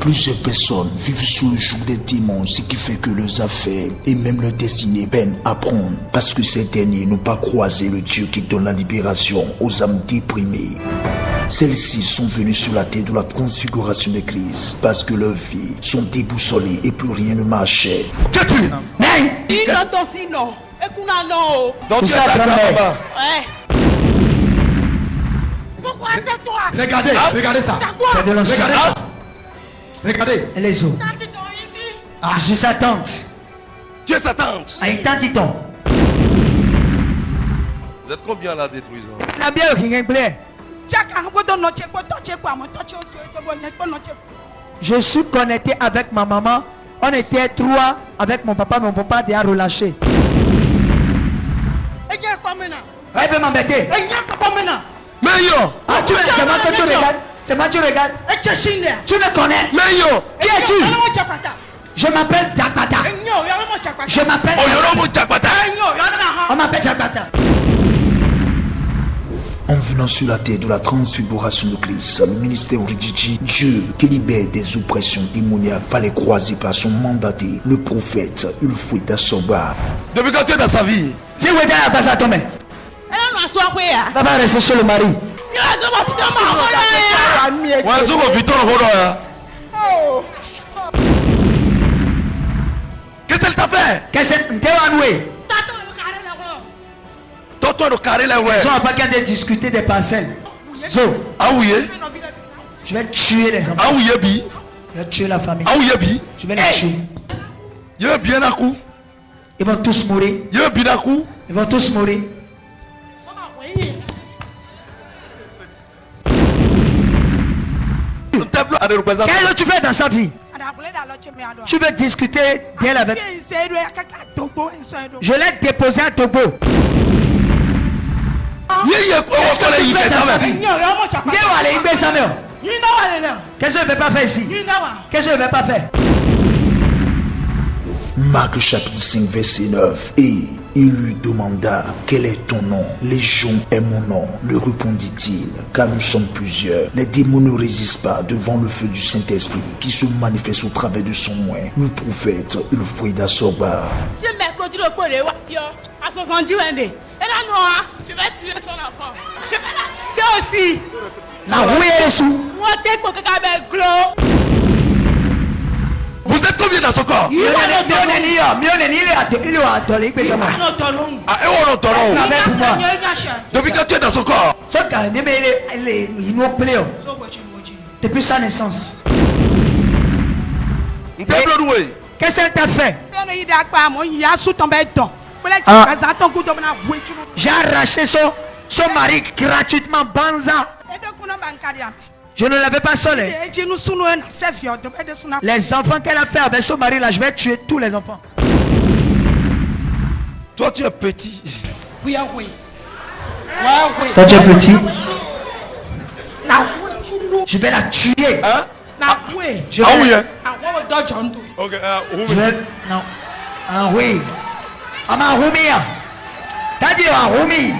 Plusieurs personnes vivent sous le joug des démons, ce qui fait que leurs affaires et même leurs destinées peinent à prendre, parce que ces derniers n'ont pas croisé le Dieu qui donne la libération aux âmes déprimées. Celles-ci sont venues sur la terre de la transfiguration de Christ parce que leurs vies sont déboussolées et plus rien ne marchait. Que tu Donc tu es ta grand-maman. Pourquoi c'est toi? Regardez, regardez ça. Regardez ça. Regardez. Elle est où? Ah, je suis sa tante. Tu es sa tante. Ah, il tante, il tombe. Vous êtes combien là détruisant? La bière qui est pleine. Je suis connecté avec ma maman. On était trois avec mon papa. Mon papa a relâché. Elle veut m'embêter. Mais yo. Ah, tu c'est moi que tu regardes. C'est moi que tu regardes. Tu me connais. Mais yo. Qui es-tu? Je m'appelle Jakbata. Je m'appelle. On m'appelle Jakbata. En venant sur la terre de la transfiguration de Christ, le ministère Rijiji, Dieu qui libère des oppressions démoniaques, fallait croiser par son mandaté, le prophète Ulfrida Soba. Depuis quand tu es dans sa vie? Si vous êtes à la base à tomber, va pas rester chez le mari. Qu'est-ce qu'elle t'a fait? Qu'est-ce que tu as noué? Toto le carré là, ouais. Ils sont pas qu'à discuter des parcelles. Zo. Ah oui. Je vais tuer les enfants. Ah oui, bi. Je vais tuer la famille. Ah oui, bi. Je vais les tuer. Il y a bien un coup. Ils vont tous mourir. Il y a bien un coup. Ils vont tous mourir. Qu'est-ce que tu fais dans sa vie? Tu veux discuter d'elle avec. Je l'ai déposé à Togo. Qu'est-ce que tu fais dans sa vie? Qu'est-ce que je ne vais pas faire ici? Qu'est-ce que je ne vais pas faire? Marc chapitre 5 verset 9. Et il lui demanda, quel est ton nom? Légion est mon nom, lui répondit-il, car nous sommes plusieurs. Les démons ne résistent pas devant le feu du Saint-Esprit qui se manifeste au travers de son moyen, le prophète Ulfrida Soba. Si mercredi le pot de à son vendu, et là noire, tu vas tuer son enfant. Je vais la tuer aussi. Ah oui, elle est sous. Moi, t'es pour que tu gros. Vous êtes combien dans son corps? Depuis quand tu es dans son corps? Depuis sa naissance. Qu'est-ce qu'elle t'a fait? J'ai arraché son mari gratuitement, Banza. Je ne l'avais pas seul. Les enfants qu'elle a fait avec son mari là, je vais tuer tous les enfants. Toi tu es petit. Oui. Toi tu es petit. Je vais la tuer. Hein? Je vais. Ok. Je vais. Non. Ah oui. Ama Rumia. T'as dit Rumi.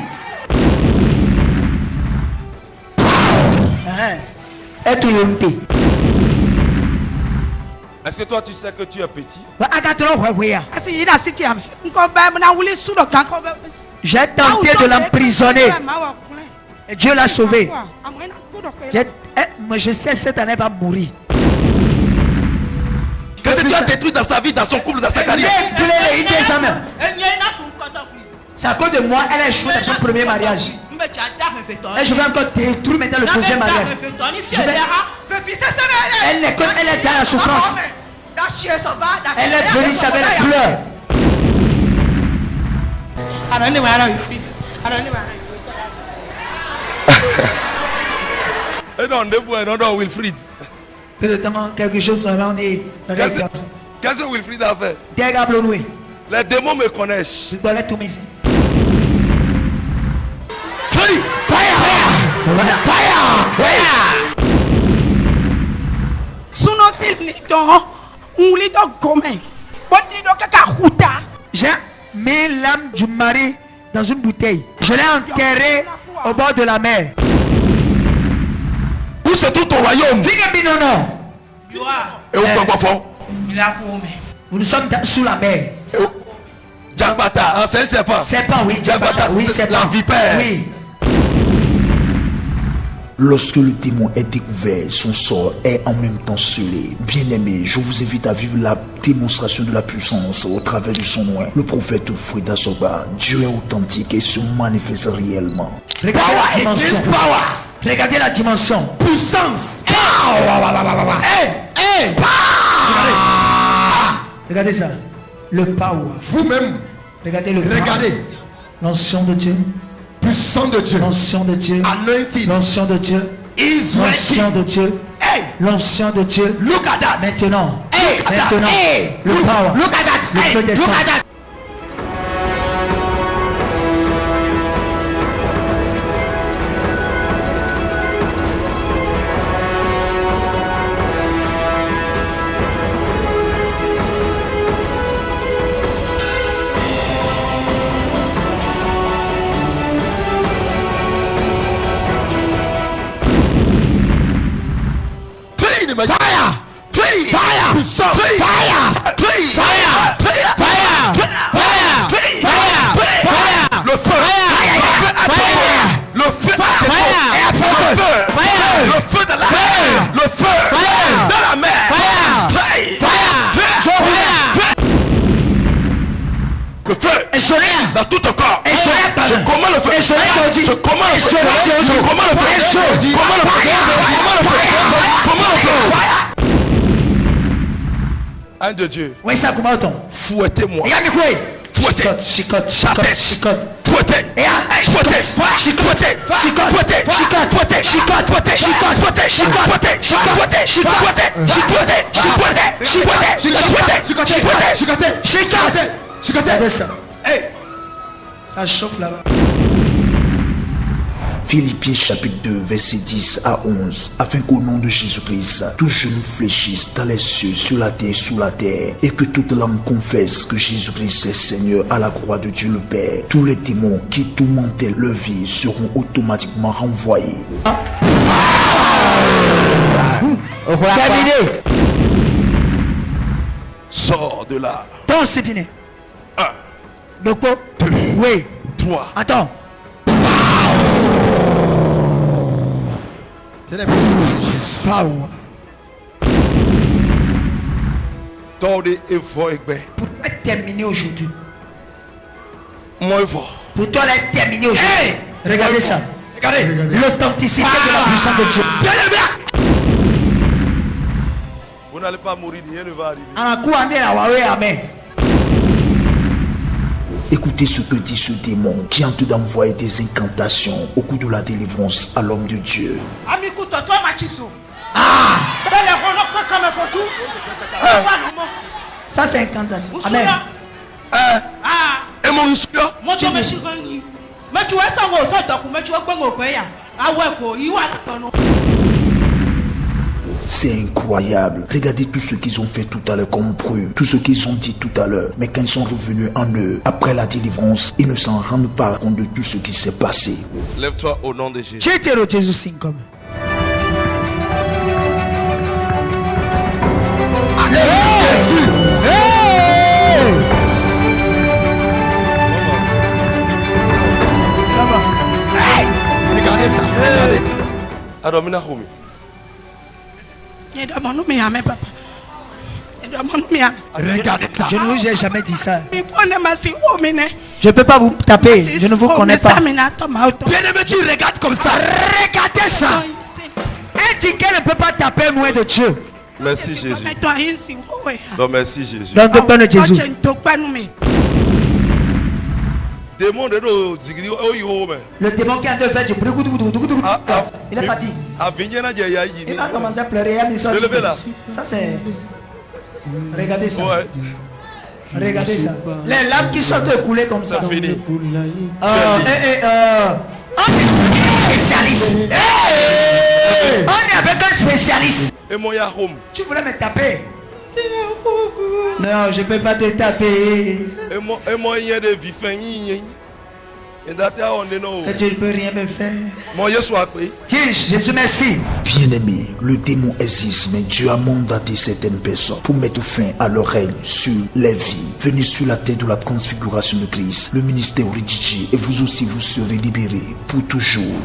Est-ce que toi tu sais que tu es petit? J'ai tenté de l'emprisonner. Et Dieu l'a sauvé. Je sais cette année va mourir. Qu'est-ce que tu as détruit dans sa vie, dans son couple, dans sa carrière? C'est à cause de moi, elle a échoué dans son premier mariage. Et je vais encore détruire maintenant le deuxième mariage. Elle est dans la souffrance. Elle est venue ici avec la pleurs. Et non, Wilfried. Quelque chose va dire. Qu'est-ce que Wilfried a fait? Les démons me connaissent. J'ai mis l'âme du mari dans une bouteille. Je l'ai enterré au bord de la mer. Où se trouve ton royaume? Et où quoi fort? Nous sommes sous la mer. Djagbata, c'est un serpent. Serpent, oui. Djagbata, Oui, c'est serpent. la vipère. Oui. Lorsque le démon est découvert, son sort est en même temps scellé. Bien-aimé, je vous invite à vivre la démonstration de la puissance au travers de son nom. Le prophète Frida Soba, Dieu est authentique et se manifeste réellement. Regardez la dimension. Regardez la dimension. Puissance. Regardez ça. Le power. Vous-même, Regardez le regardez. power. L'onction de Dieu. Puissant de Dieu. L'onction de Dieu. Anointing. L'onction de Dieu. Is L'onction working. de Dieu. Hey, L'onction de Dieu. look at that. Maintenant. Hey, look at that. Maintenant. Hey, Le power. look at that. Le Hey, feu look descend. at that. Fire! Fire! Puissant! Fire! Fire! Fire! Le feu! Le feu! Le feu de la mer! Le feu de la mer! Le feu! Dans tout ton corps! Je commande le feu! Je commande le feu! Je commande le feu! Commande le feu! Un de Dieu, Oui, ça comment autant. fouettez-moi. Regarde quoi. Fouettez. Chicote. Fouettez. Fouettez. Fouettez. Regardez ça. Ça chauffe là-bas. Philippiens chapitre 2 verset 10 à 11, afin qu'au nom de Jésus-Christ, tous genoux fléchissent dans les cieux, sur la terre, sous la terre, et que toute langue confesse que Jésus-Christ est Seigneur à la croix de Dieu le Père. Tous les démons qui tourmentaient leur vie seront automatiquement renvoyés. Terminé. Sors de là. Donc c'est fini. 1, Donc, oui. 3. Attends. Power. Tordez et fort et bien. Pour toi terminer aujourd'hui. Moins fort. Pour toi être terminé aujourd'hui. Regardez ça. Regardez. L'authenticité de la puissance de Dieu. Vous n'allez pas mourir, rien ne va arriver. Amen. Écoutez ce que dit ce démon qui en train d'envoyer des incantations au cours de la délivrance à l'homme de Dieu. Ça c'est incantation. Amen. Et mon souffle. C'est incroyable. Regardez tout ce qu'ils ont fait tout à l'heure comme preuve, tout ce qu'ils ont dit tout à l'heure. Mais quand ils sont revenus en eux, après la délivrance, ils ne s'en rendent pas compte de tout ce qui s'est passé. Lève-toi au nom de Jésus. Jésus comme. Regardez ça. Regardez. Alors, Mina Houmi. Regardez ça. Je ne vous ai jamais dit ça. Mais Je ne peux pas vous taper. Je ne vous connais pas. Bien-aimé, tu regardes comme ça. Regardez ça. Un ticket ne peut pas taper loin de Dieu. Merci Jésus. Non, merci Jésus. Donc, le de Jésus. Démon de l'eau, zigidi, oh, yo, mais. Le démon qui a de faire du bruit. Il est parti. À venir, Il a commencé à pleurer. Il a mis ça. Levez là. Ça, c'est. Regardez ça. Ouais, Regardez ça. Les larmes qui sont écoulées comme ça. c'est fini. On est spécialiste. On est avec un spécialiste. Et mon Yahom. Tu voulais me taper? Non, je ne peux pas te taper. Et mon yé de vifin. Et tu ne peux rien me faire. Dis, Jésus, merci. Bien-aimé, le démon existe, mais Dieu a mandaté certaines personnes pour mettre fin à leur règne sur les vies. Venez sur la terre de la transfiguration de Christ, le ministère religieux, et vous aussi vous serez libérés pour toujours.